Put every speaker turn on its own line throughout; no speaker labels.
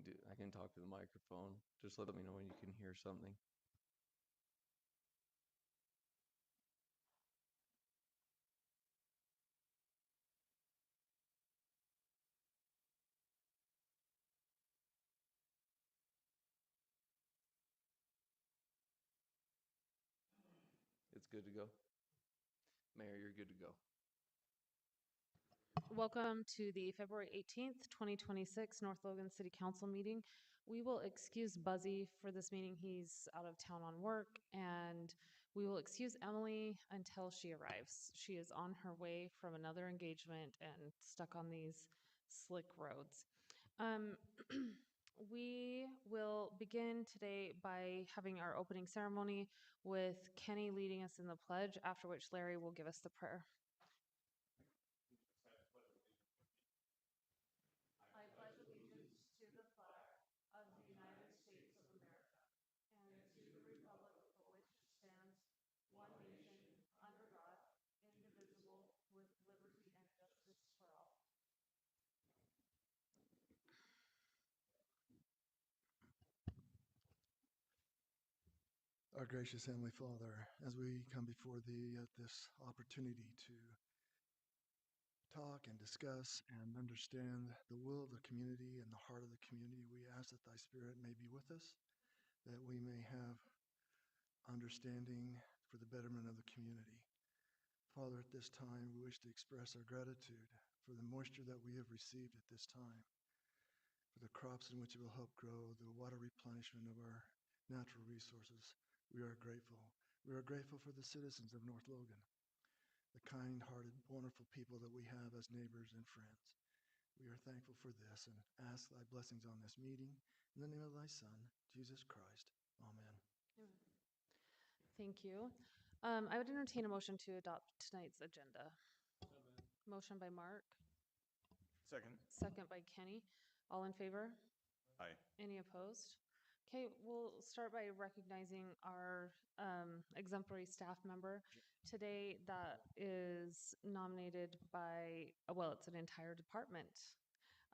I can talk to the microphone. Just let me know when you can hear something. It's good to go. Mayor, you're good to go.
Welcome to the February 18th, 2026 North Logan City Council meeting. We will excuse Buzzy for this meeting. He's out of town on work, and we will excuse Emily until she arrives. She is on her way from another engagement and stuck on these slick roads. Um, we will begin today by having our opening ceremony with Kenny leading us in the pledge, after which Larry will give us the prayer. I pledge allegiance to the flag of the United States of America and to the republic for which it stands, one nation, under God, indivisible, with liberty and justice for all.
Our gracious Heavenly Father, as we come before Thee at this opportunity to talk and discuss and understand the will of the community and the heart of the community, we ask that Thy Spirit may be with us, that we may have understanding for the betterment of the community. Father, at this time, we wish to express our gratitude for the moisture that we have received at this time, for the crops in which it will help grow, the water replenishment of our natural resources. We are grateful. We are grateful for the citizens of North Logan, the kind-hearted, wonderful people that we have as neighbors and friends. We are thankful for this and ask Thy blessings on this meeting. In the name of Thy Son, Jesus Christ. Amen.
Thank you. I would entertain a motion to adopt tonight's agenda. Motion by Mark,
Second.
second by Kenny. All in favor?
Aye.
Any opposed? Okay, we'll start by recognizing our exemplary staff member. Today, that is nominated by, well, it's an entire department.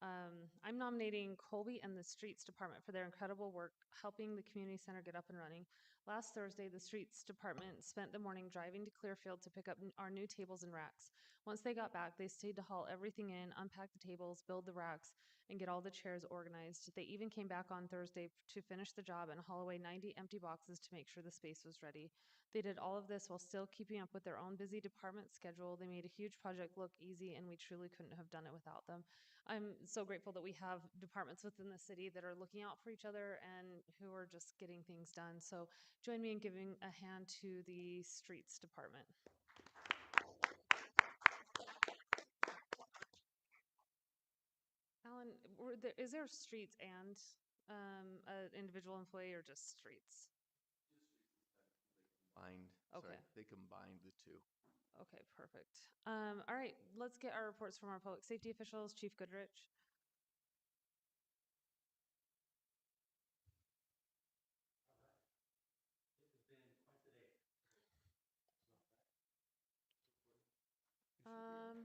I'm nominating Colby and the Streets Department for their incredible work helping the community center get up and running. Last Thursday, the Streets Department spent the morning driving to Clearfield to pick up our new tables and racks. Once they got back, they stayed to haul everything in, unpack the tables, build the racks, and get all the chairs organized. They even came back on Thursday to finish the job and haul away 90 empty boxes to make sure the space was ready. They did all of this while still keeping up with their own busy department schedule. They made a huge project look easy, and we truly couldn't have done it without them. I'm so grateful that we have departments within the city that are looking out for each other and who are just getting things done. So join me in giving a hand to the Streets Department. Alan, is there streets and an individual employee or just streets?
Combined.
Okay.
Sorry, they combined the two.
Okay, perfect. All right, let's get our reports from our public safety officials. Chief Goodrich. Um,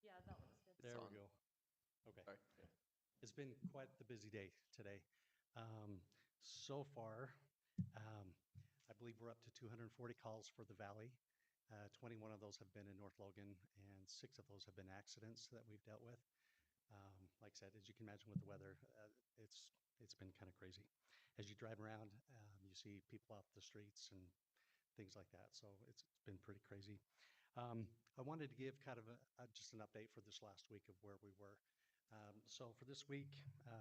yeah, that looks good.
There
on.
we go. Okay.
Sorry. Yeah.
It's been quite the busy day today. So far, I believe we're up to 240 calls for the Valley. 21 of those have been in North Logan, and 6 of those have been accidents that we've dealt with. Like I said, as you can imagine with the weather, it's been kind of crazy. As you drive around, you see people off the streets and things like that. So it's been pretty crazy. I wanted to give kind of just an update for this last week of where we were. So for this week,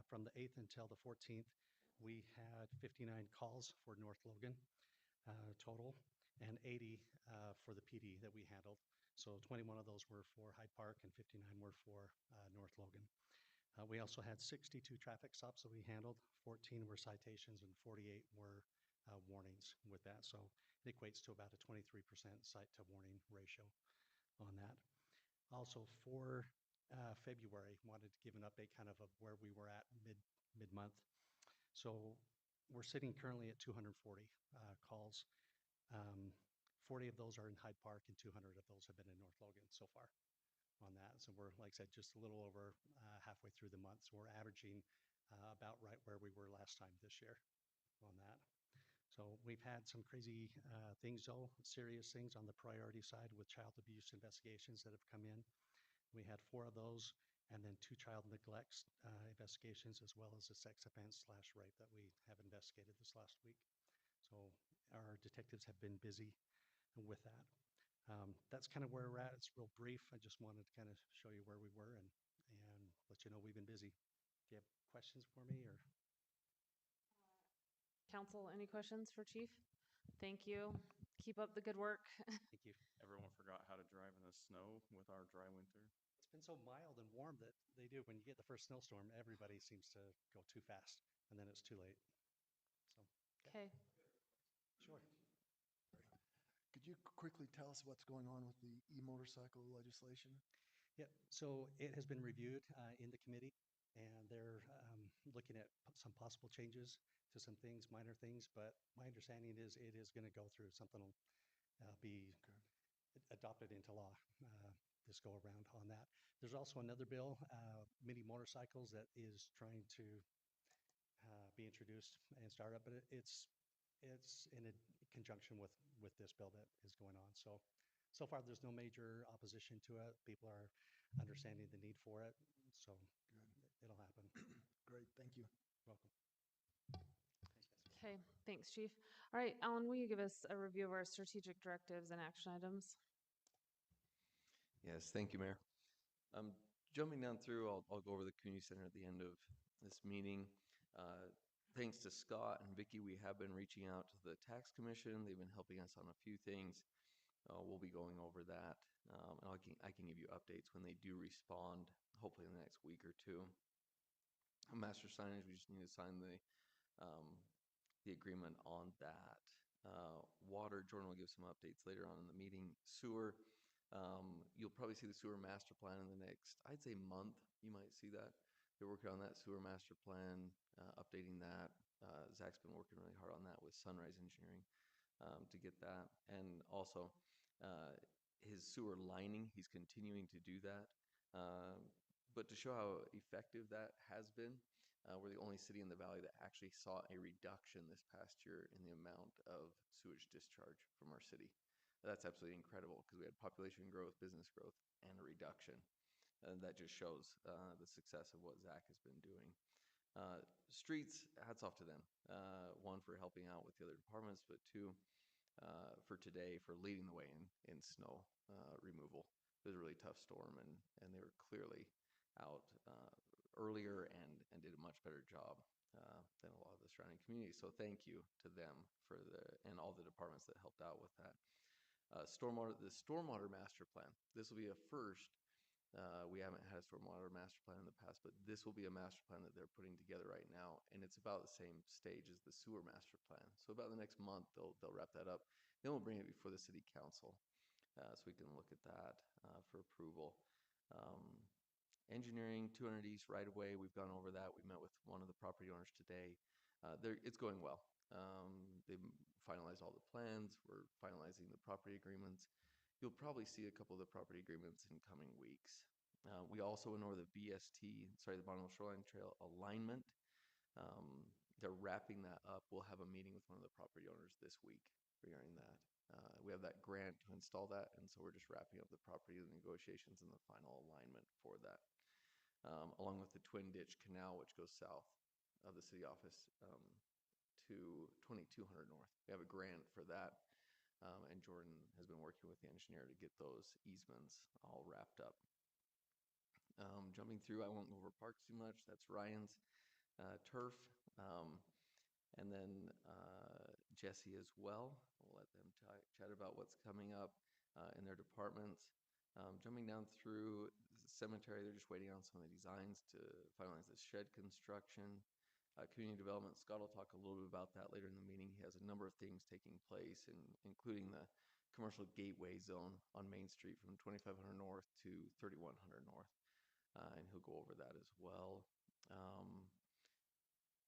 from the 8th until the 14th, we had 59 calls for North Logan total and 80 for the PD that we handled. So 21 of those were for Hyde Park and 59 were for North Logan. We also had 62 traffic stops that we handled, 14 were citations and 48 were warnings with that. So it equates to about a 23% cite to warning ratio on that. Also for February, wanted to give an update kind of where we were at mid-month. So we're sitting currently at 240 calls. 40 of those are in Hyde Park and 200 of those have been in North Logan so far. on that. So we're, like I said, just a little over halfway through the month. So we're averaging about right where we were last time this year on that. So we've had some crazy things, though, serious things on the priority side with child abuse investigations that have come in. We had 4 of those, and then 2 child neglect investigations, as well as a sex offense/rape that we have investigated this last week. So our detectives have been busy with that. That's kind of where we're at. It's real brief. I just wanted to kind of show you where we were and let you know we've been busy. Do you have questions for me or?
Council, any questions for Chief? Thank you. Keep up the good work.
Thank you.
Everyone forgot how to drive in the snow with our dry winter.
It's been so mild and warm that they do. When you get the first snowstorm, everybody seems to go too fast, and then it's too late. So,
Okay.
sure.
Could you quickly tell us what's going on with the e-motorcycle legislation?
Yeah, so it has been reviewed in the committee, and they're looking at some possible changes to some things, minor things, but my understanding is it is going to go through. Something will be adopted into law this go around on that. There's also another bill, mini motorcycles, that is trying to be introduced and start up, but it's in a conjunction with this bill that is going on. So far, there's no major opposition to it. People are understanding the need for it, so
Good.
it'll happen.
Great, thank you.
Welcome.
Okay, thanks, Chief. All right, Alan, will you give us a review of our strategic directives and action items?
Yes, thank you, Mayor. Jumping down through, I'll go over the community center at the end of this meeting. Thanks to Scott and Vicky, we have been reaching out to the tax commission. They've been helping us on a few things. We'll be going over that, and I can give you updates when they do respond, hopefully in the next week or two. Master signage, we just need to sign the agreement on that. Water, Jordan will give some updates later on in the meeting. Sewer, you'll probably see the sewer master plan in the next, I'd say, month. You might see that. They're working on that sewer master plan, updating that. Zach's been working really hard on that with Sunrise Engineering to get that. And also, his sewer lining, he's continuing to do that. But to show how effective that has been, we're the only city in the valley that actually saw a reduction this past year in the amount of sewage discharge from our city. That's absolutely incredible because we had population growth, business growth, and a reduction. And that just shows the success of what Zach has been doing. Streets, hats off to them. One, for helping out with the other departments, but two, for today, for leading the way in snow removal. It was a really tough storm, and they were clearly out earlier and did a much better job than a lot of the surrounding communities. So thank you to them and all the departments that helped out with that. The stormwater master plan. This will be a first. We haven't had a stormwater master plan in the past, but this will be a master plan that they're putting together right now, and it's about the same stage as the sewer master plan. So about the next month, they'll wrap that up. Then we'll bring it before the city council, so we can look at that for approval. Engineering, 200 East right away. We've gone over that. We met with one of the property owners today. It's going well. They've finalized all the plans. We're finalizing the property agreements. You'll probably see a couple of the property agreements in coming weeks. We also went over the the Bonneville Shoreline Trail alignment. They're wrapping that up. We'll have a meeting with one of the property owners this week regarding that. We have that grant to install that, and so we're just wrapping up the property negotiations and the final alignment for that. Along with the Twin Ditch Canal, which goes south of the city office to 2200 North. We have a grant for that, and Jordan has been working with the engineer to get those easements all wrapped up. Jumping through, I won't go over parks too much. That's Ryan's turf. And then Jesse as well. We'll let them chat about what's coming up in their departments. Jumping down through the cemetery, they're just waiting on some of the designs to finalize the shed construction. Community development, Scott will talk a little bit about that later in the meeting. He has a number of things taking place, including the commercial gateway zone on Main Street from 2500 North to 3100 North. And he'll go over that as well.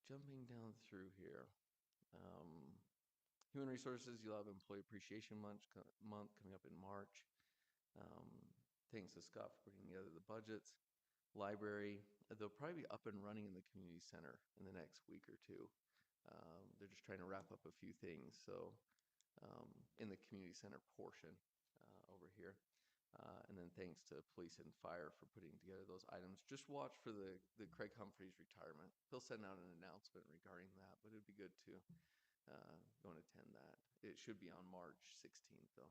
Jumping down through here. Human Resources, you'll have Employee Appreciation Month coming up in March. thanks to Scott for putting together the budgets. Library, they'll probably be up and running in the community center in the next week or two. They're just trying to wrap up a few things, so in the community center portion over here. And then thanks to police and fire for putting together those items. Just watch for the Craig Humphreys retirement. He'll send out an announcement regarding that, but it'd be good to go and attend that. It should be on March 16th, though.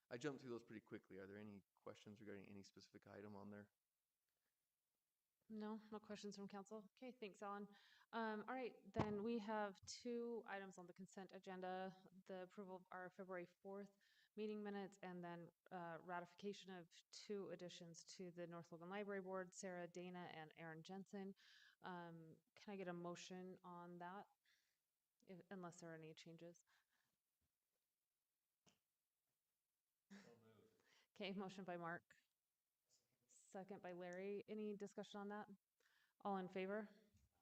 I jumped through those pretty quickly. Are there any questions regarding any specific item on there?
No, no questions from council. Okay, thanks, Alan. All right, then we have two items on the consent agenda, the approval of our February 4th meeting minutes and then ratification of two additions to the North Logan Library Board, Sarah Dana and Aaron Jensen. Can I get a motion on that? Unless there are any changes. Okay, motion by Mark. Second by Larry. Any discussion on that? All in favor?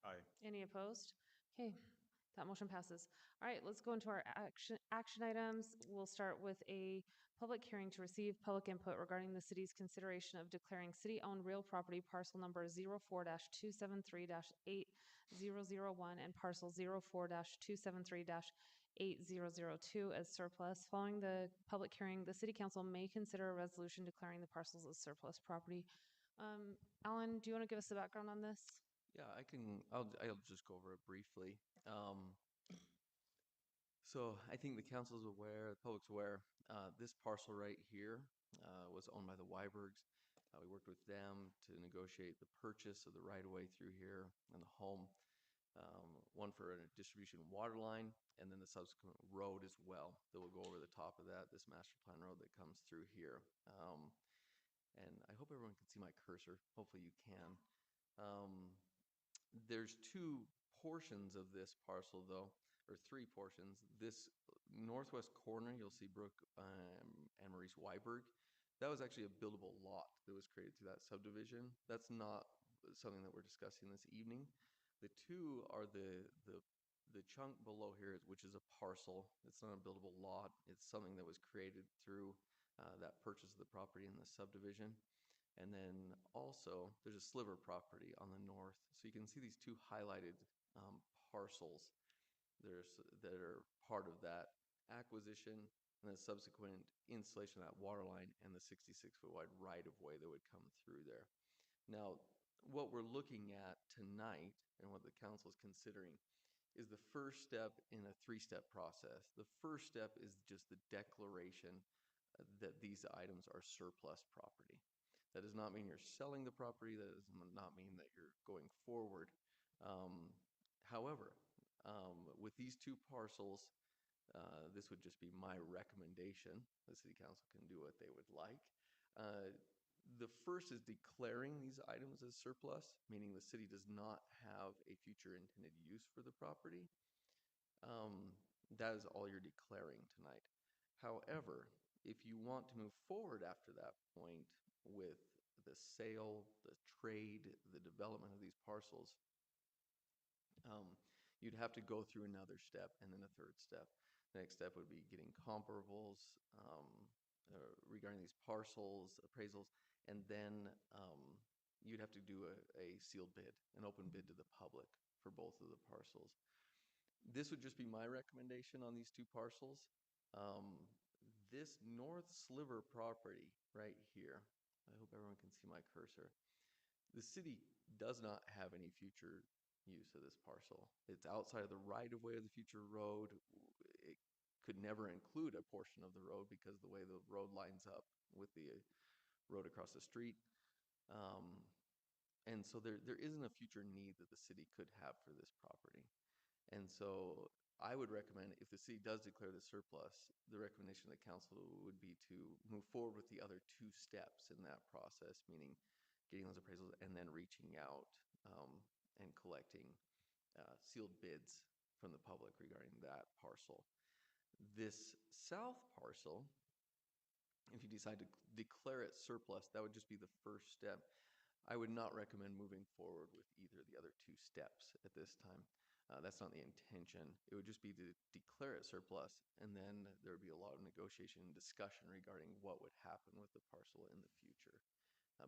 Aye.
Any opposed? Okay, that motion passes. All right, let's go into our action items. We'll start with a public hearing to receive public input regarding the city's consideration of declaring city-owned real property parcel number 04-273-8001 and parcel 04-273-8002 as surplus. Following the public hearing, the city council may consider a resolution declaring the parcels as surplus property. Alan, do you want to give us the background on this?
Yeah, I'll just go over it briefly. So I think the council's aware, the public's aware, this parcel right here was owned by the Weibergs. We worked with them to negotiate the purchase of the right-of-way through here and the home. One for a distribution water line, and then the subsequent road as well that will go over the top of that, this master plan road that comes through here. And I hope everyone can see my cursor. Hopefully you can. There's two portions of this parcel, though, or three portions. This northwest corner, you'll see Brooke and Maurice Weiberg. That was actually a buildable lot that was created through that subdivision. That's not something that we're discussing this evening. The two are the chunk below here, which is a parcel. It's not a buildable lot. It's something that was created through that purchase of the property in the subdivision. And then also there's a sliver property on the north. So you can see these two highlighted parcels that are part of that acquisition and then subsequent installation of that water line and the 66-foot wide right-of-way that would come through there. Now, what we're looking at tonight and what the council is considering is the first step in a three-step process. The first step is just the declaration that these items are surplus property. That does not mean you're selling the property. That does not mean that you're going forward. However, with these two parcels, this would just be my recommendation. The city council can do what they would like. The first is declaring these items as surplus, meaning the city does not have a future intended use for the property. That is all you're declaring tonight. However, if you want to move forward after that point with the sale, the trade, the development of these parcels, you'd have to go through another step and then a third step. The next step would be getting comparables regarding these parcels, appraisals, and then you'd have to do a sealed bid, an open bid to the public for both of the parcels. This would just be my recommendation on these two parcels. This north sliver property right here, I hope everyone can see my cursor. The city does not have any future use of this parcel. It's outside of the right-of-way of the future road. It could never include a portion of the road because the way the road lines up with the road across the street. And so there isn't a future need that the city could have for this property. And so I would recommend, if the city does declare the surplus, the recommendation of the council would be to move forward with the other two steps in that process, meaning getting those appraisals and then reaching out and collecting sealed bids from the public regarding that parcel. This south parcel, if you decide to declare it surplus, that would just be the first step. I would not recommend moving forward with either of the other two steps at this time. That's not the intention. It would just be to declare it surplus, and then there would be a lot of negotiation and discussion regarding what would happen with the parcel in the future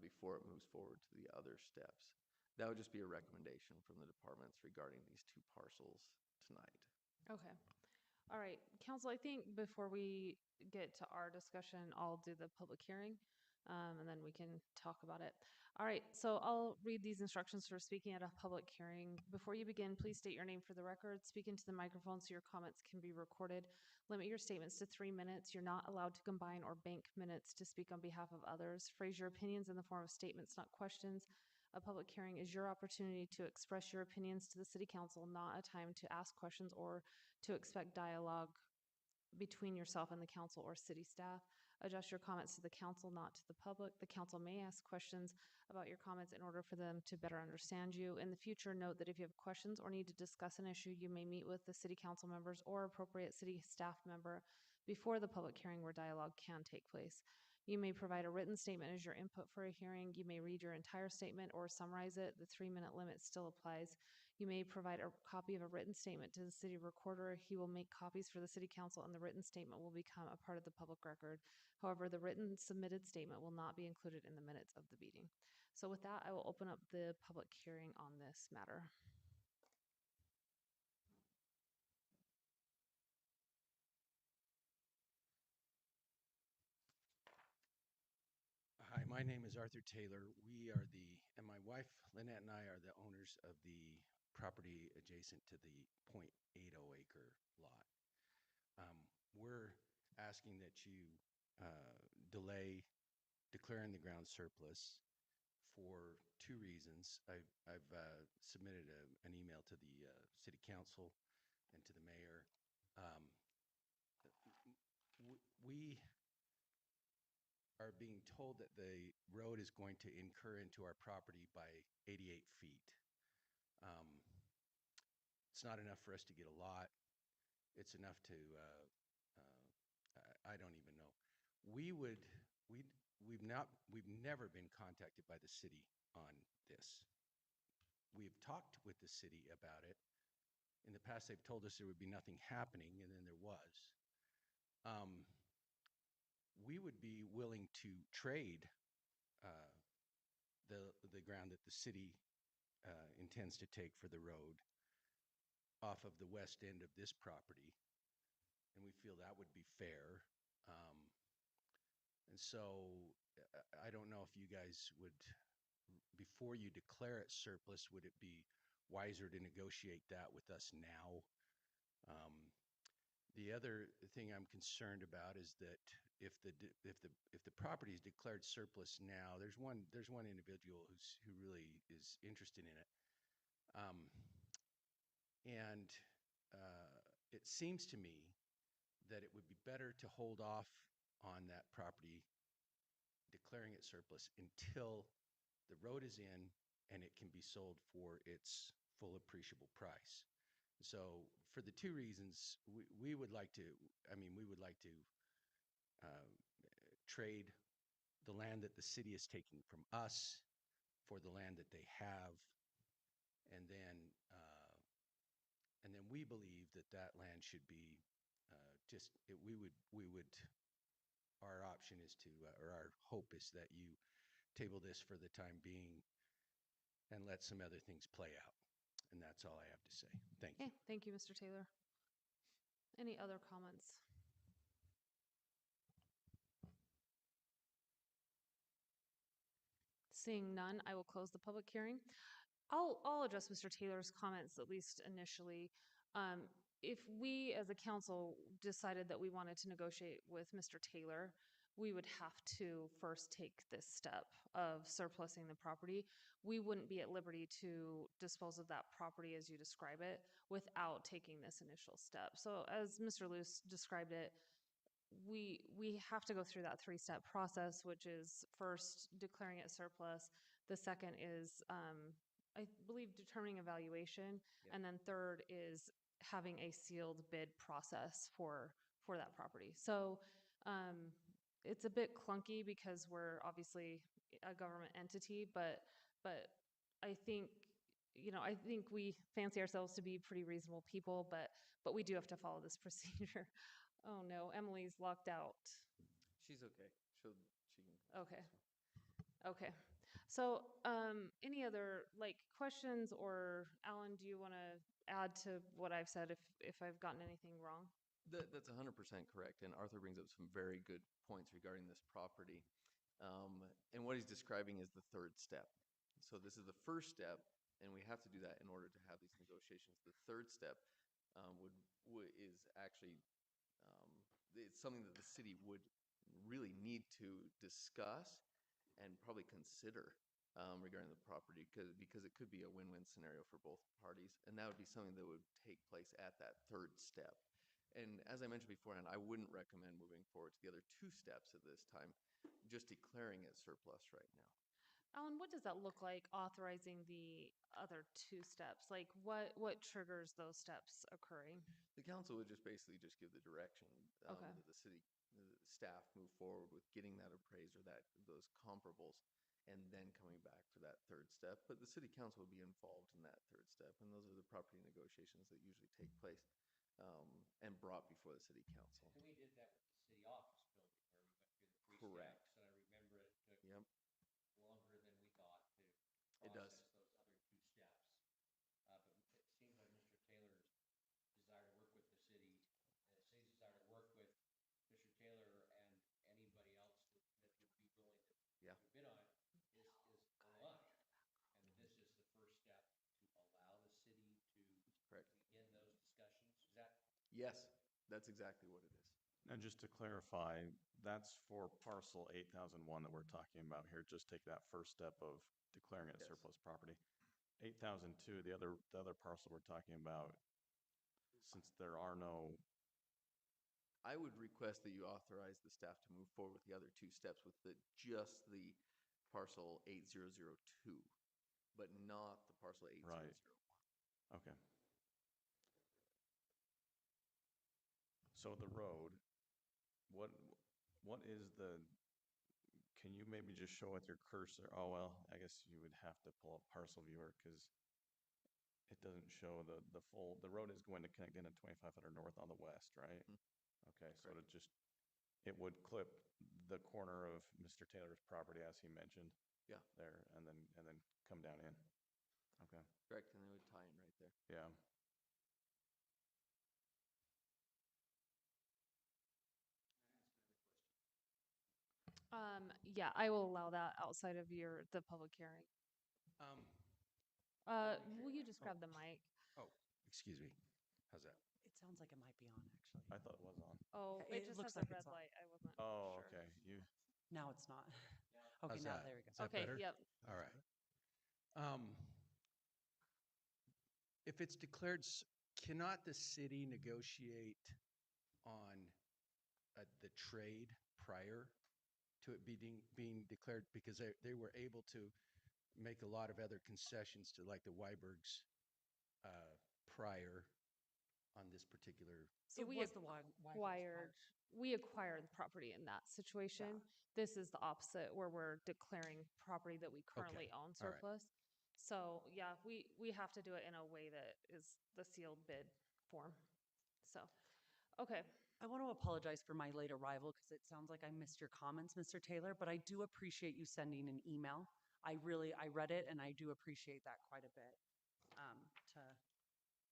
before it moves forward to the other steps. That would just be a recommendation from the departments regarding these two parcels tonight.
Okay. All right, council, I think before we get to our discussion, I'll do the public hearing, and then we can talk about it. All right, so I'll read these instructions for speaking at a public hearing. Before you begin, please state your name for the record. Speak into the microphone so your comments can be recorded. Limit your statements to 3 minutes. You're not allowed to combine or bank minutes to speak on behalf of others. Phrase your opinions in the form of statements, not questions. A public hearing is your opportunity to express your opinions to the city council, not a time to ask questions or to expect dialogue between yourself and the council or city staff. Address your comments to the council, not to the public. The council may ask questions about your comments in order for them to better understand you. In the future, note that if you have questions or need to discuss an issue, you may meet with the city council members or appropriate city staff member before the public hearing where dialogue can take place. You may provide a written statement as your input for a hearing. You may read your entire statement or summarize it. The 3-minute limit still applies. You may provide a copy of a written statement to the city recorder. He will make copies for the city council, and the written statement will become a part of the public record. However, the written submitted statement will not be included in the minutes of the meeting. So with that, I will open up the public hearing on this matter.
Hi, my name is Arthur Taylor. And my wife Lynette and I are the owners of the property adjacent to the .80 acre lot. We're asking that you delay declaring the ground surplus for two reasons. I've submitted an email to the city council and to the mayor. We are being told that the road is going to incur into our property by 88 feet. It's not enough for us to get a lot. It's enough to, I don't even know. We've never been contacted by the city on this. We've talked with the city about it. In the past, they've told us there would be nothing happening, and then there was. We would be willing to trade the ground that the city intends to take for the road off of the west end of this property, and we feel that would be fair. And so I don't know if you guys would, before you declare it surplus, would it be wiser to negotiate that with us now? The other thing I'm concerned about is that if the property is declared surplus now, there's one individual who really is interested in it, and it seems to me that it would be better to hold off on that property, declaring it surplus until the road is in and it can be sold for its full appreciable price. So for the two reasons, we would like to, we would like to trade the land that the city is taking from us for the land that they have, and then we believe that that land should be our option is to, or our hope is that you table this for the time being and let some other things play out. And that's all I have to say. Thank you.
Okay, thank you, Mr. Taylor. Any other comments? Seeing none, I will close the public hearing. I'll address Mr. Taylor's comments, at least initially. If we, as a council, decided that we wanted to negotiate with Mr. Taylor, we would have to first take this step of surplusing the property. We wouldn't be at liberty to dispose of that property as you describe it without taking this initial step. So as Mr. Luce described it, we have to go through that 3-step process, which is first declaring it surplus. The second is, I believe, determining evaluation.
Yep.
And then third is having a sealed bid process for that property. So it's a bit clunky because we're obviously a government entity, but I think you know, I think we fancy ourselves to be pretty reasonable people, but we do have to follow this procedure. Oh no, Emily's locked out.
She's okay. She can.
Okay. Okay. So, any other like questions, or Alan, do you want to add to what I've said if I've gotten anything wrong?
That's 100% correct. And Arthur brings up some very good points regarding this property. And what he's describing is the third step. So this is the first step, and we have to do that in order to have these negotiations. The third step is actually it's something that the city would really need to discuss and probably consider regarding the property because it could be a win-win scenario for both parties, and that would be something that would take place at that third step. And as I mentioned beforehand, I wouldn't recommend moving forward to the other two steps at this time, just declaring it surplus right now.
Alan, what does that look like, authorizing the other two steps? Like, what triggers those steps occurring?
The council would just basically just give the direction
Okay.
that the staff move forward with getting that appraiser, those comparables, and then coming back for that third step. But the city council would be involved in that third step, and those are the property negotiations that usually take place and brought before the city council.
And we did that with the city office building where we went through the three
Correct.
steps, and I remember it took
Yep,
longer than we thought to
it does.
process those other two steps. But it seems like Mr. Taylor's desire to work with the city, and the city's desire to work with Mr. Taylor and anybody else that would be willing to
Yeah.
bid on it is aligned. And this is the first step to allow the city to
Correct.
begin those discussions. Is that
Yes, that's exactly what it is.
And just to clarify, that's for parcel 8001 that we're talking about here. Just take that first step of declaring it
Yes.
surplus property. 8002, the other parcel we're talking about, since there are no,
I would request that you authorize the staff to move forward with the other two steps with just the parcel 8002, but not the parcel 8001.
Right. Okay. So the road, what is can you maybe just show with your cursor? Oh, well, I guess you would have to pull up parcel viewer because it doesn't show the road is going to connect into 2500 North on the west, right? Okay, so
Correct.
it would clip the corner of Mr. Taylor's property as he mentioned.
Yeah.
There, and then come down in. Okay,
Correct, and they would tie in right there.
yeah.
Yeah, I will allow that outside of the public hearing.
Um,
Will you just grab the mic?
oh, excuse me. How's that?
It sounds like it might be on, actually.
I thought it was on.
Oh,
It
it just
looks
has a
like
red
it's on.
light. I wasn't
Oh,
sure.
okay.
Now it's not. Okay,
How's
now
that?
there we go.
Is that
Okay,
better?
yep.
All right. If it's declared, cannot the city negotiate on the trade prior to it being declared? Because they were able to make a lot of other concessions to like the Weibergs prior on this particular.
So
It
we
was the
acquired, we acquired the property in that situation. This is the opposite, where we're declaring property that we currently own
all right.
surplus. So, yeah, we have to do it in a way that is the sealed bid form. So, okay.
I want to apologize for my late arrival because it sounds like I missed your comments, Mr. Taylor, but I do appreciate you sending an email. I read it and I do appreciate that quite a bit to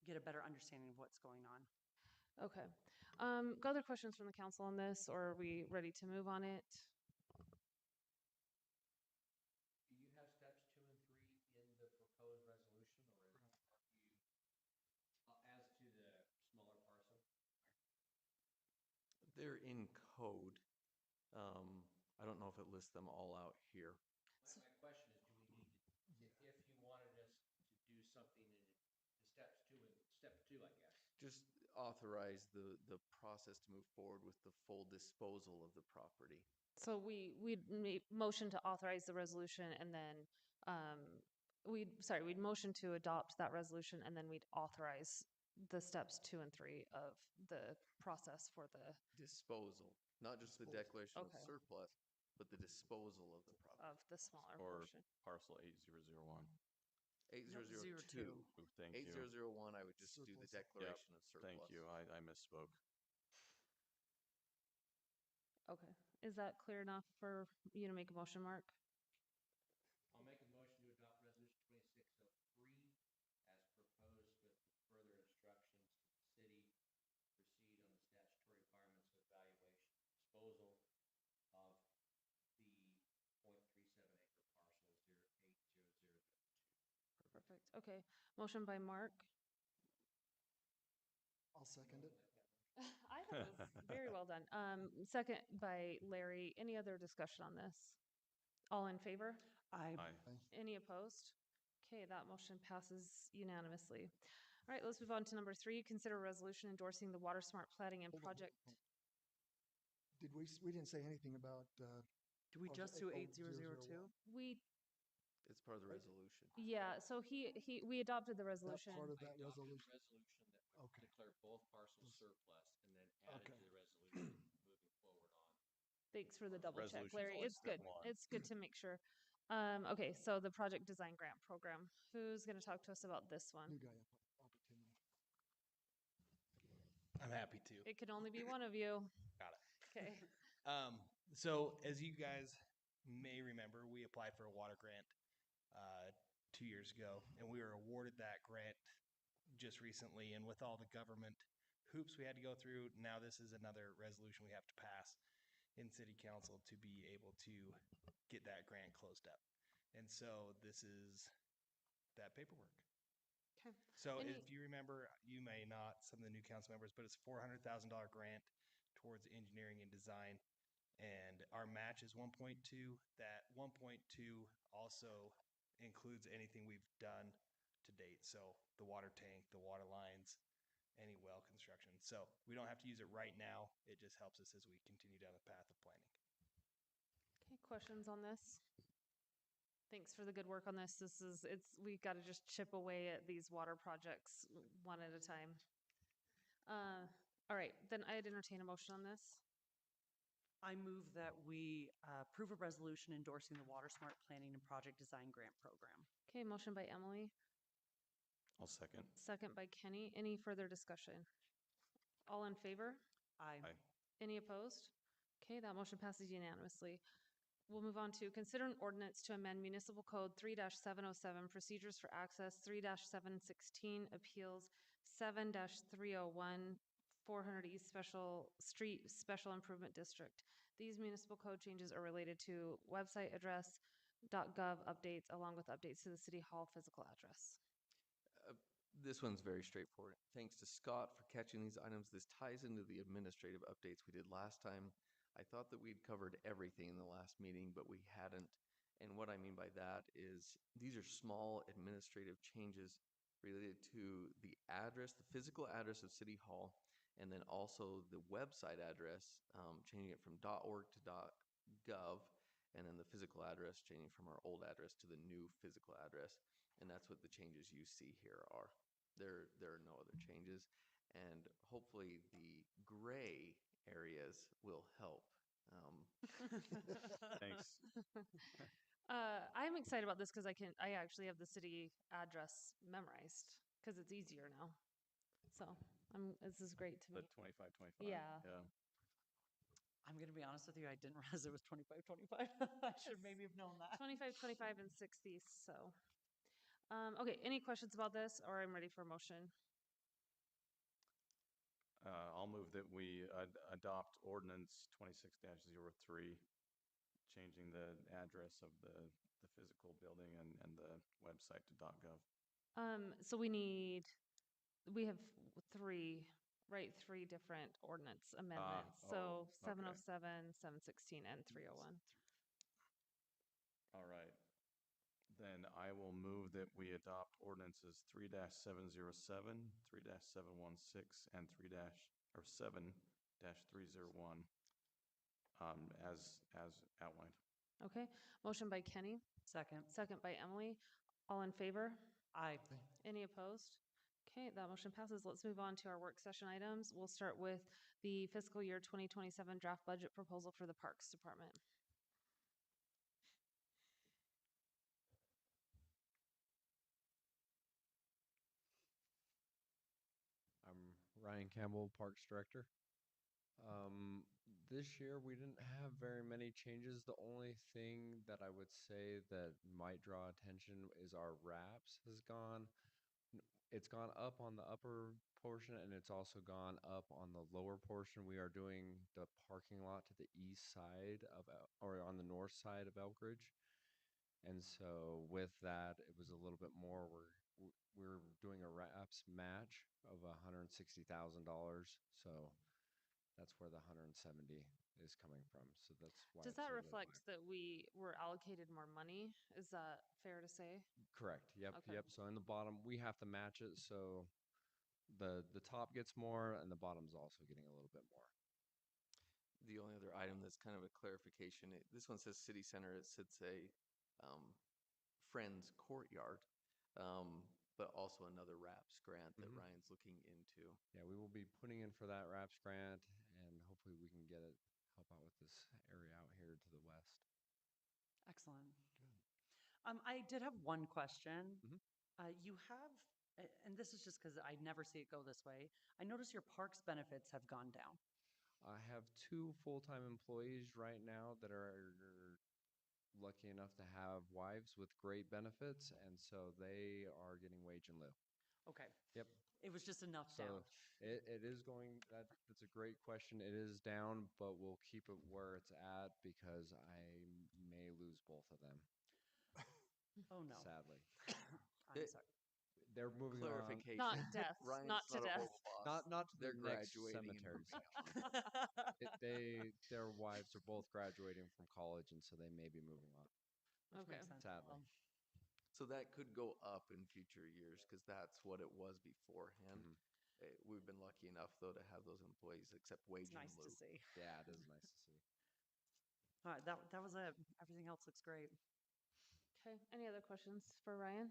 get a better understanding of what's going on.
Okay. Got other questions from the council on this, or are we ready to move on it?
Do you have steps 2 and 3 in the proposed resolution, or are you, as to the smaller parcel?
They're in code. I don't know if it lists them all out here.
My question is, do we need to, if you wanted us to do something in step 2, I guess.
Just authorize the process to move forward with the full disposal of the property.
So we'd motion to authorize the resolution, and then we'd motion to adopt that resolution, and then we'd authorize the steps 2 and 3 of the process for the
Disposal, not just the declaration of
Okay.
surplus, but the disposal of the property.
of the smaller
Or
portion.
parcel 8001.
8002.
Ooh, thank you.
8001, I would just do the
Surplus.
declaration of surplus.
Thank you. I misspoke.
Okay. Is that clear enough for you to make a motion, Mark?
I'll make a motion to adopt resolution 2603 as proposed with further instructions to the city proceed on the statutory requirements of valuation disposal of the .37 acre parcel 080002.
Perfect. Okay. Motion by Mark.
I'll second it.
I thought it was very well done. Second by Larry. Any other discussion on this? All in favor?
I
Aye.
Any opposed? Okay, that motion passes unanimously. All right, let's move on to number 3. Consider a resolution endorsing the Water Smart Planning and
Hold on,
Project.
Did we didn't say anything about,
do we just do 8002?
We,
It's part of the resolution.
yeah, so we adopted the
that
resolution.
part of
I
that
adopted
resolution?
a resolution that would
Okay.
declare both parcels surplus and then added
Okay.
to the resolution moving forward on.
Thanks for the double check,
Resolution's
Larry.
always
It's
step
good.
one.
It's good to make sure. Okay, so the Project Design Grant Program. Who's going to talk to us about this one?
New guy opportunity.
I'm happy to.
It can only be one of you.
Got it.
Okay.
So as you guys may remember, we applied for a water grant 2 years ago, and we were awarded that grant just recently. And with all the government hoops we had to go through, now this is another resolution we have to pass in city council to be able to get that grant closed up. And so this is that paperwork.
Okay.
So
Any-
if you remember, you may not, some of the new council members, but it's a $400,000 grant towards engineering and design. And our match is 1.2. That 1.2 also includes anything we've done to date. So the water tank, the water lines, any well construction. So we don't have to use it right now. It just helps us as we continue down the path of planning.
Okay, questions on this? Thanks for the good work on this. We've got to just chip away at these water projects one at a time. All right, then I'd entertain a motion on this.
I move that we approve a resolution endorsing the Water Smart Planning and Project Design Grant Program.
Okay, motion by Emily,
I'll second.
second by Kenny. Any further discussion? All in favor?
I
Aye.
Any opposed? Okay, that motion passes unanimously. We'll move on to consider an ordinance to amend Municipal Code 3-707 Procedures for Access, 3-716 Appeals, 7-301 400 East Special Street Special Improvement District. These municipal code changes are related to website address, .gov updates, along with updates to the City Hall physical address.
This one's very straightforward. Thanks to Scott for catching these items. This ties into the administrative updates we did last time. I thought that we'd covered everything in the last meeting, but we hadn't. And what I mean by that is these are small administrative changes related to the address, the physical address of City Hall, and then also the website address, changing it from .org to .gov, and then the physical address changing from our old address to the new physical address. And that's what the changes you see here are. There are no other changes. And hopefully the gray areas will help.
Thanks.
I'm excited about this because I actually have the city address memorized because it's easier now. So this is great to
The
me.
2525.
Yeah.
Yeah.
I'm going to be honest with you. I didn't realize it was 2525. I should maybe have known that.
25, 25, and 60. So, okay. Any questions about this, or I'm ready for a motion?
I'll move that we adopt ordinance 26-03, changing the address of the physical building and the website to .gov.
So we have 3, right? 3 different ordinance amendments. So
okay.
707, 716, and 301.
All right. Then I will move that we adopt ordinances 3-707, 3-716, and 7-301 as outlined.
Okay. Motion by Kenny,
Second.
second by Emily. All in favor?
I
Any opposed? Okay, that motion passes. Let's move on to our work session items. We'll start with the fiscal year 2027 draft budget proposal for the Parks Department.
Ryan Campbell, Parks Director. This year we didn't have very many changes. The only thing that I would say that might draw attention is our wraps has gone. It's gone up on the upper portion and it's also gone up on the lower portion. We are doing the parking lot to the east side of, or on the north side of Elkridge. And so with that, it was a little bit more. We're doing a wraps match of $160,000. So that's where the 170 is coming from. So that's why.
Does
it's
that
a little
reflect
higher.
that we were allocated more money? Is that fair to say?
Correct. Yep.
Okay.
Yep. So in the bottom, we have to match it. So the top gets more and the bottom's also getting a little bit more.
The only other item that's kind of a clarification, this one says city center, it sits a Friends Courtyard, but also another RAPS grant that
Mhm.
Ryan's looking into.
Yeah, we will be putting in for that RAPS grant and hopefully we can get it, help out with this area out here to the west.
Excellent. I did have one question.
Mhm.
You have, and this is just because I never see it go this way. I notice your parks benefits have gone down.
I have 2 full-time employees right now that are lucky enough to have wives with great benefits, and so they are getting wage in lieu.
Okay.
Yep.
It was just enough
So
down.
it is going, that's a great question. It is down, but we'll keep it where it's at because I may lose both of them,
Oh, no.
sadly.
I'm
It-
sorry.
They're moving on.
Clarification.
Not death,
Ryan's
not to
not a
death.
horrible boss.
Not to
They're
the next
graduating and
cemetery.
moving on.
Their wives are both graduating from college, and so they may be moving on.
Which
Okay.
makes sense.
Sadly.
So that could go up in future years because that's what it was beforehand.
Mhm.
We've been lucky enough though to have those employees accept wage
It's
in
nice to
lieu.
see.
Yeah, it is nice to see.
All right, that was it. Everything else looks great.
Okay, any other questions for Ryan?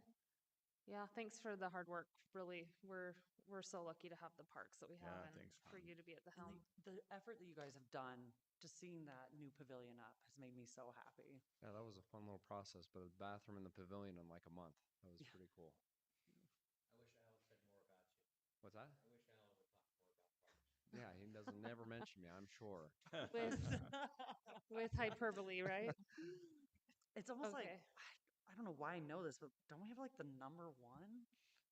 Yeah, thanks for the hard work. Really, we're so lucky to have the parks that we have
Yeah,
and
thanks,
for
Ryan.
you to be at the
And
helm.
the effort that you guys have done, just seeing that new pavilion up has made me so happy.
Yeah, that was a fun little process, but a bathroom in the pavilion in like a month. That was
Yeah.
pretty cool.
I wish Alan said more about you.
What's that?
I wish Alan would talk more about parks.
Yeah, he doesn't never mention me, I'm sure.
With hyperbole, right?
It's almost like,
Okay.
I don't know why I know this, but don't we have like the number one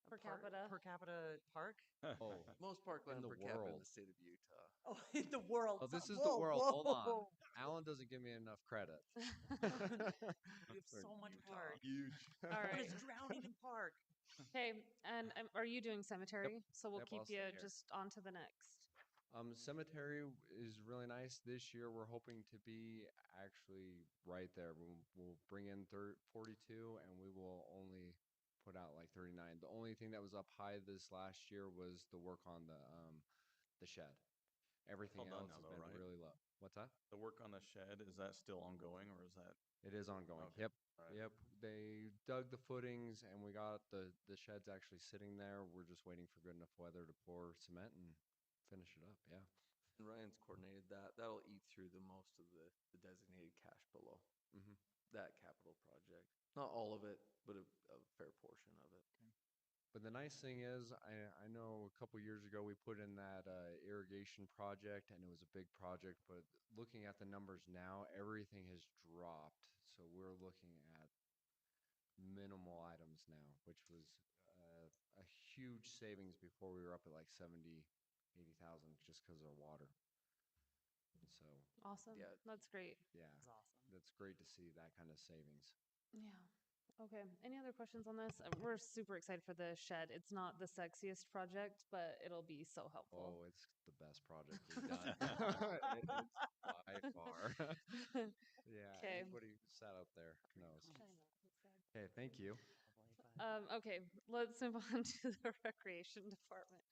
Per capita.
per capita park?
Oh,
Most parkland
the
per capita in
world.
the state of Utah.
Oh, in the world.
Oh, this is
Whoa,
the world. Hold on.
whoa.
Alan doesn't give me enough credit.
We have so much park.
Huge.
All
But
right.
it's drowning in park.
Okay, and are you doing cemetery? So we'll
Yep,
keep
I'll stay
you
here.
just on to the next.
Cemetery is really nice this year. We're hoping to be actually right there. We'll bring in 42 and we will only put out like 39. The only thing that was up high this last year was the work on the shed. Everything
all done
else
now,
has
though,
been
right?
really low. What's that?
The work on the shed, is that still ongoing or is that?
It is ongoing.
Okay.
Yep.
All right.
Yep. They dug the footings and we got the sheds actually sitting there. We're just waiting for good enough weather to pour cement and finish it up. Yeah.
And Ryan's coordinated that. That'll eat through the most of the designated cash below
Mhm.
that capital project. Not all of it, but a fair portion of it.
But the nice thing is, I know a couple years ago we put in that irrigation project and it was a big project, but looking at the numbers now, everything has dropped. So we're looking at minimal items now, which was a huge savings before we were up at like 70, 80,000 just because of water. And so,
Awesome.
Yeah.
That's great.
yeah,
That's awesome.
that's great to see that kind of savings.
Yeah. Okay. Any other questions on this? We're super excited for the shed. It's not the sexiest project, but it'll be so helpful.
Oh, it's the best project we've done. It is by far. Yeah,
'Kay.
anybody who sat up there knows.
Comments?
Okay, thank you.
Probably, but-
Okay, let's move on to the recreation department.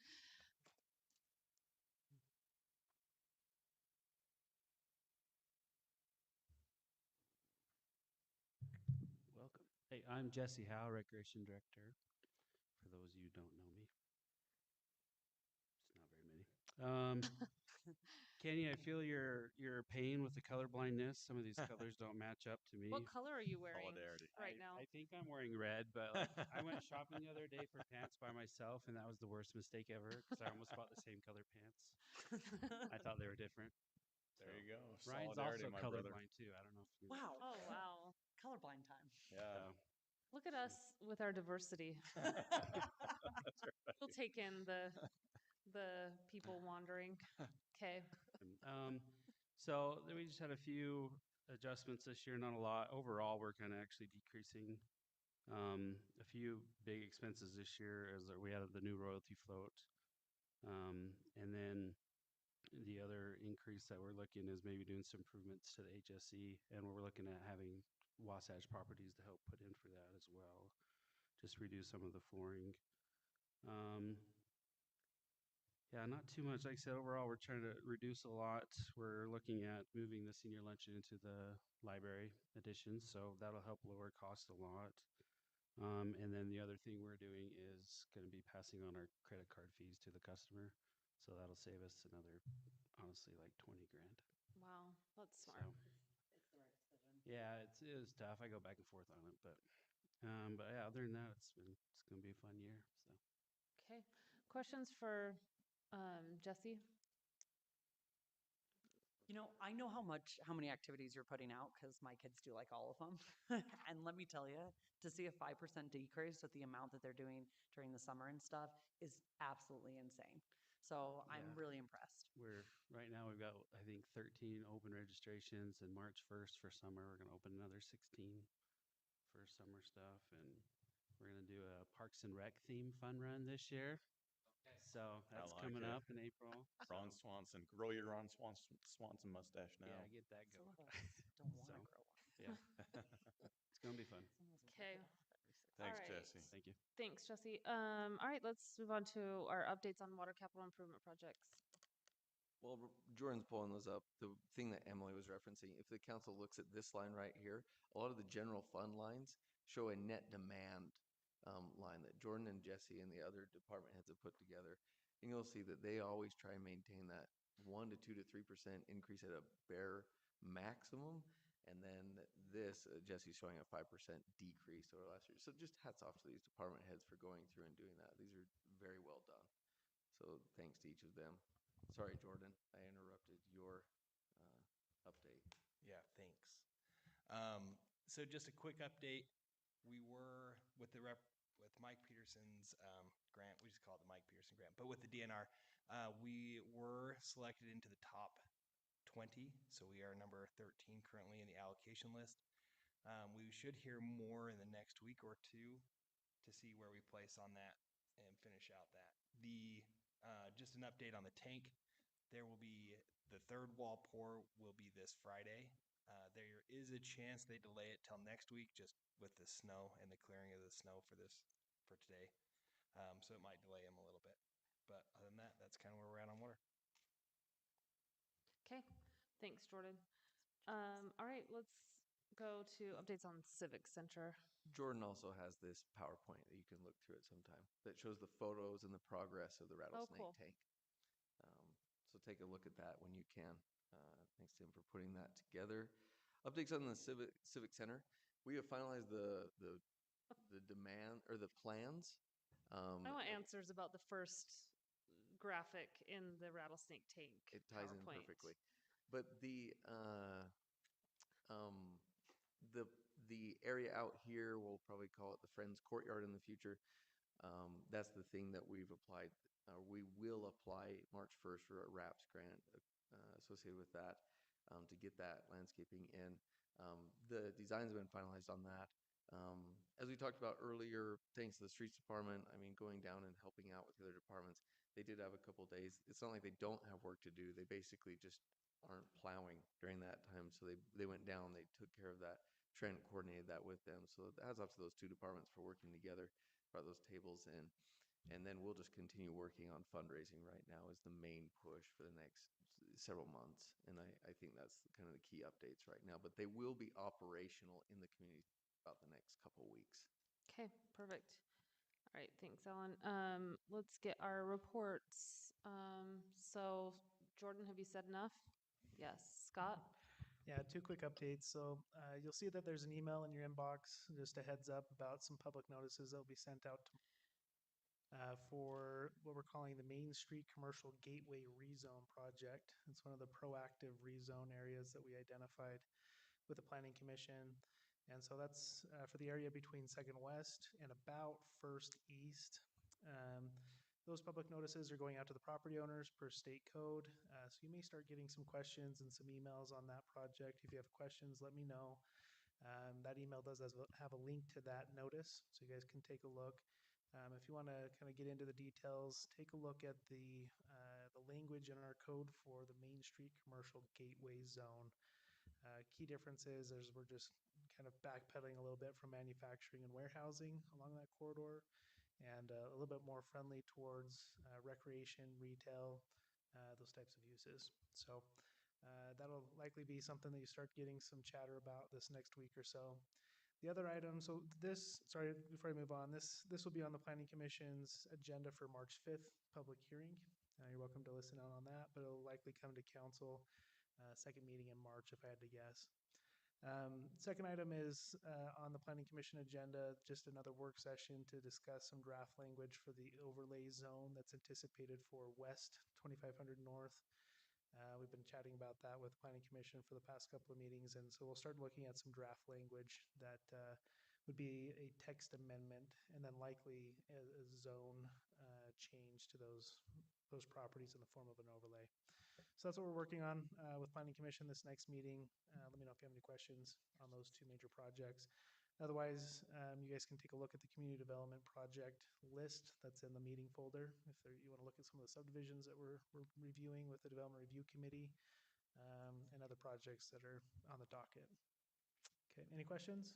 Welcome. Hey, I'm Jesse Howe, Recreation Director. For those of you who don't know me, it's not very many. Kenny, I feel your pain with the color blindness. Some of these colors don't match up to me.
What color are you wearing
Solidarity.
right now?
I think I'm wearing red, but like, I went shopping the other day for pants by myself, and that was the worst mistake ever because I almost bought the same color pants. I thought they were different.
There you go.
Ryan's
Solidarity,
also
my brother.
colorblind too. I don't know if you.
Wow.
Oh, wow.
Colorblind time.
Yeah.
Look at us with our diversity. We'll take in the people wandering. Okay.
So then we just had a few adjustments this year, not a lot. Overall, we're kind of actually decreasing. A few big expenses this year is that we had the new royalty float. And then the other increase that we're looking is maybe doing some improvements to the HSE, and we're looking at having Wasatch Properties to help put in for that as well. Just redo some of the flooring. Yeah, not too much. Like I said, overall, we're trying to reduce a lot. We're looking at moving the senior luncheon into the library edition, so that'll help lower costs a lot. And then the other thing we're doing is going to be passing on our credit card fees to the customer. So that'll save us another, honestly, like 20 grand.
Wow, that's smart.
So, yeah, it was tough. I go back and forth on it, but yeah, other than that, it's going to be a fun year. So.
Okay. Questions for Jesse?
You know, I know how many activities you're putting out because my kids do like all of them. And let me tell you, to see a 5% decrease with the amount that they're doing during the summer and stuff is absolutely insane. So I'm
Yeah.
really impressed.
Right now we've got, I think, 13 open registrations, and March 1st for summer, we're going to open another 16 for summer stuff. And we're going to do a Parks and Rec theme fun run this year. So that's
like
coming
it.
up in April.
Ron Swanson. Grow your Ron Swanson mustache now.
Yeah, get that
Some
going.
of us don't want to
So,
grow one.
yeah, it's going to be fun.
Some of us will
Okay.
cut it off every 6
All
Thanks,
right.
Jesse.
Thank you.
Thanks, Jesse. All right, let's move on to our updates on water capital improvement projects.
Well, Jordan's pulling those up. The thing that Emily was referencing, if the council looks at this line right here, a lot of the general fund lines show a net demand line that Jordan and Jesse and the other department heads have put together. And you'll see that they always try and maintain that 1 to 2 to 3% increase at a bare maximum. And then this, Jesse's showing a 5% decrease over last year. So just hats off to these department heads for going through and doing that. These are very well done. So thanks to each of them. Sorry, Jordan, I interrupted your update.
Yeah, thanks. So just a quick update. We were with with Mike Peterson's grant. We just call it the Mike Peterson grant, but with the DNR, we were selected into the top 20. So we are number 13 currently in the allocation list. We should hear more in the next week or two to see where we place on that and finish out that. Just an update on the tank. There will be the third wall pour will be this Friday. There is a chance they delay it till next week just with the snow and the clearing of the snow for today. So it might delay them a little bit. But other than that, that's kind of where we're at on water.
Okay. Thanks, Jordan. All right, let's go to updates on Civic Center.
Jordan also has this PowerPoint that you can look through at some time that shows the photos and the progress of the rattlesnake
cool.
tank. So take a look at that when you can. Thanks to him for putting that together. Updates on the Civic Center. We have finalized the demand or the plans.
I want answers about the first graphic in the rattlesnake tank.
It ties in
PowerPoint.
perfectly. But the area out here, we'll probably call it the Friends Courtyard in the future. That's the thing that we've applied. We will apply March 1st for a RAPS grant associated with that to get that landscaping in. The designs have been finalized on that. As we talked about earlier, thanks to the streets department, I mean, going down and helping out with the other departments, they did have a couple days. It's not like they don't have work to do. They basically just aren't plowing during that time. So they went down, they took care of that. Trent coordinated that with them. So hats off to those two departments for working together, brought those tables in. And then we'll just continue working on fundraising right now is the main push for the next several months. And I think that's kind of the key updates right now. But they will be operational in the community about the next couple of weeks.
Okay, perfect. All right, thanks, Alan. Let's get our reports. So Jordan, have you said enough? Yes. Scott?
Yeah, two quick updates. So you'll see that there's an email in your inbox, just a heads up about some public notices that will be sent out for what we're calling the Main Street Commercial Gateway Rezone Project. It's one of the proactive rezone areas that we identified with the Planning Commission. And so that's for the area between Second West and about First East. Those public notices are going out to the property owners per state code. So you may start getting some questions and some emails on that project. If you have questions, let me know. That email does have a link to that notice, so you guys can take a look. If you want to kind of get into the details, take a look at the language in our code for the Main Street Commercial Gateway Zone. Key differences is we're just kind of backpedaling a little bit from manufacturing and warehousing along that corridor, and a little bit more friendly towards recreation, retail, those types of uses. So that'll likely be something that you start getting some chatter about this next week or so. The other item, so this, sorry, before I move on, this will be on the Planning Commission's agenda for March 5th public hearing. You're welcome to listen out on that, but it'll likely come to council second meeting in March if I had to guess. Second item is on the Planning Commission agenda, just another work session to discuss some draft language for the overlay zone that's anticipated for West 2500 North. We've been chatting about that with Planning Commission for the past couple of meetings, and so we'll start looking at some draft language that would be a text amendment and then likely a zone change to those properties in the form of an overlay. So that's what we're working on with Planning Commission this next meeting. Let me know if you have any questions on those two major projects. Otherwise, you guys can take a look at the community development project list that's in the meeting folder. If you want to look at some of the subdivisions that we're reviewing with the Development Review Committee and other projects that are on the docket. Okay, any questions?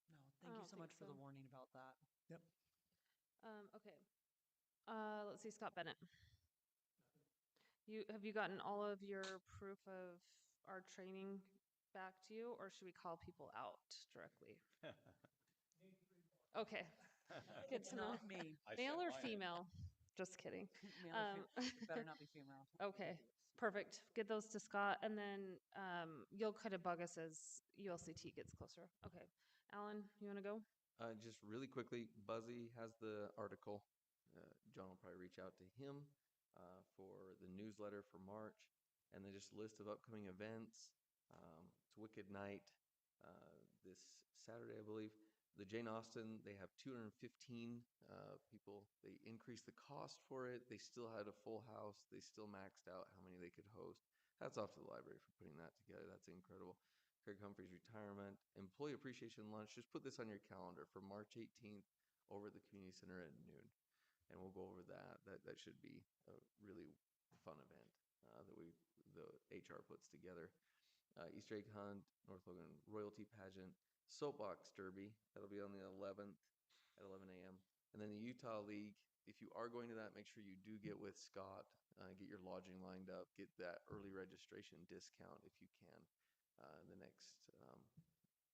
No, thank you so much for the warning about that.
Yep.
Okay. Let's see, Scott Bennett. Have you gotten all of your proof of our training back to you, or should we call people out directly? Okay. Good
It's
to know.
not me.
Male or female? Just kidding.
Male or female. Better not be female.
Okay, perfect. Get those to Scott, and then you'll kind of bug us as ULCT gets closer. Okay. Alan, you want to go?
Just really quickly, Buzzy has the article. John will probably reach out to him for the newsletter for March, and then just a list of upcoming events. It's Wicked Night this Saturday, I believe. The Jane Austen, they have 215 people. They increased the cost for it. They still had a full house. They still maxed out how many they could host. Hats off to the library for putting that together. That's incredible. Craig Humphrey's retirement, employee appreciation lunch. Just put this on your calendar for March 18th over at the community center at noon, and we'll go over that. That should be a really fun event that the HR puts together. Easter egg hunt, North Logan royalty pageant, soapbox derby. That'll be on the 11th at 11 a.m. And then the Utah League. If you are going to that, make sure you do get with Scott. Get your lodging lined up. Get that early registration discount if you can. In the next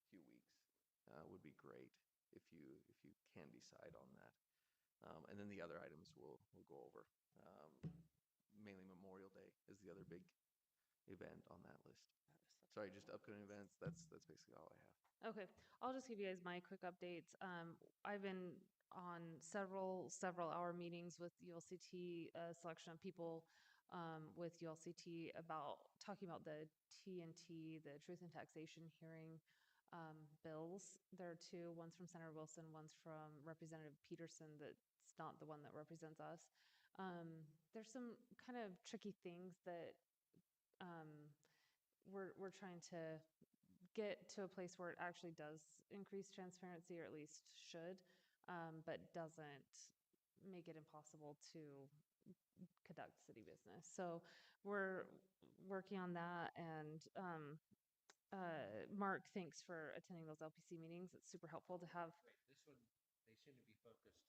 few weeks would be great if you can decide on that. And then the other items we'll go over. Mainly Memorial Day is the other big event on that list. Sorry, just upcoming events. That's basically all I have.
Okay, I'll just give you guys my quick updates. I've been on several hour meetings with ULCT, a selection of people with ULCT talking about the TNT, the Truth in Taxation hearing bills. There are two, one's from Senator Wilson, one's from Representative Peterson that's not the one that represents us. There's some kind of tricky things that we're trying to get to a place where it actually does increase transparency, or at least should, but doesn't make it impossible to conduct city business. So we're working on that, and Mark, thanks for attending those LPC meetings. It's super helpful to have.
This one, they seem to be focused.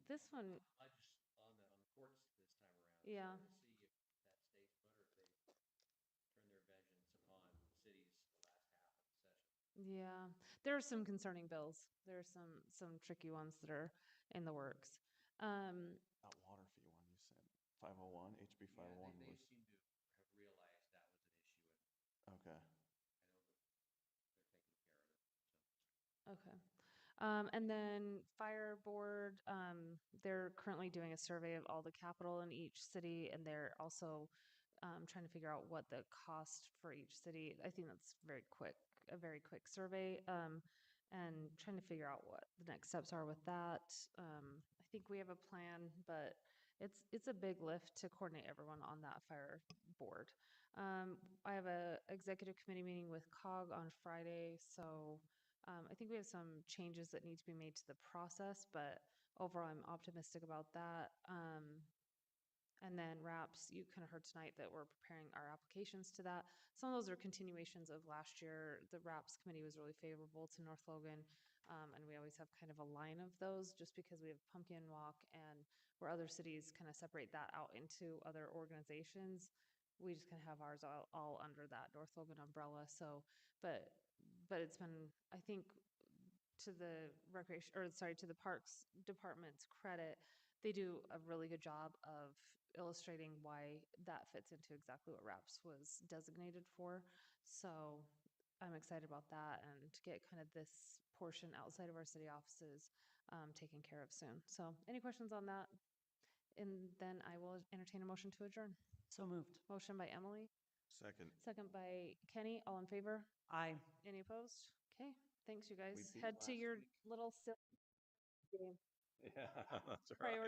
This one.
I just on the courts this time around.
Yeah.
So to see if that stays put or if they turn their vengeance upon cities the last half of the session.
Yeah, there are some concerning bills. There are some tricky ones that are in the works.
That water fee one you said. 501, HB 501
They
was,
seem to have realized that was an issue, and
okay.
I know that they're taking care of it, so.
Okay. And then fire board, they're currently doing a survey of all the capital in each city, and they're also trying to figure out what the cost for each city. I think that's a very quick survey, and trying to figure out what the next steps are with that. I think we have a plan, but it's a big lift to coordinate everyone on that fire board. I have a executive committee meeting with COG on Friday, so I think we have some changes that need to be made to the process, but overall, I'm optimistic about that. And then RAPS, you kind of heard tonight that we're preparing our applications to that. Some of those are continuations of last year. The RAPS committee was really favorable to North Logan, and we always have kind of a line of those just because we have Pumpkin Walk and where other cities kind of separate that out into other organizations. We just kind of have ours all under that North Logan umbrella. So, but it's been, I think, to the recreation, or sorry, to the Parks Department's credit, they do a really good job of illustrating why that fits into exactly what RAPS was designated for. So I'm excited about that and to get kind of this portion outside of our city offices taken care of soon. So any questions on that? And then I will entertain a motion to adjourn.
So moved.
Motion by Emily,
Second.
second by Kenny. All in favor?
Aye.
Any opposed? Okay, thanks, you guys.
beat
Head to
last
your
week.
little game.
Yeah, that's right.
Priority